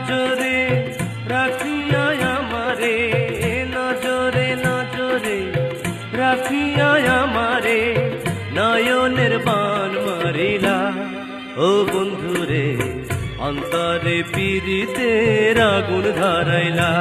নজরে রাখিয়া আমারে, নজরে নজরে রাখিয়া আমারে নয়নের বান মারিলা। ও বন্ধুরে অন্তরে পীড়িতের আগুন ধরাইলা।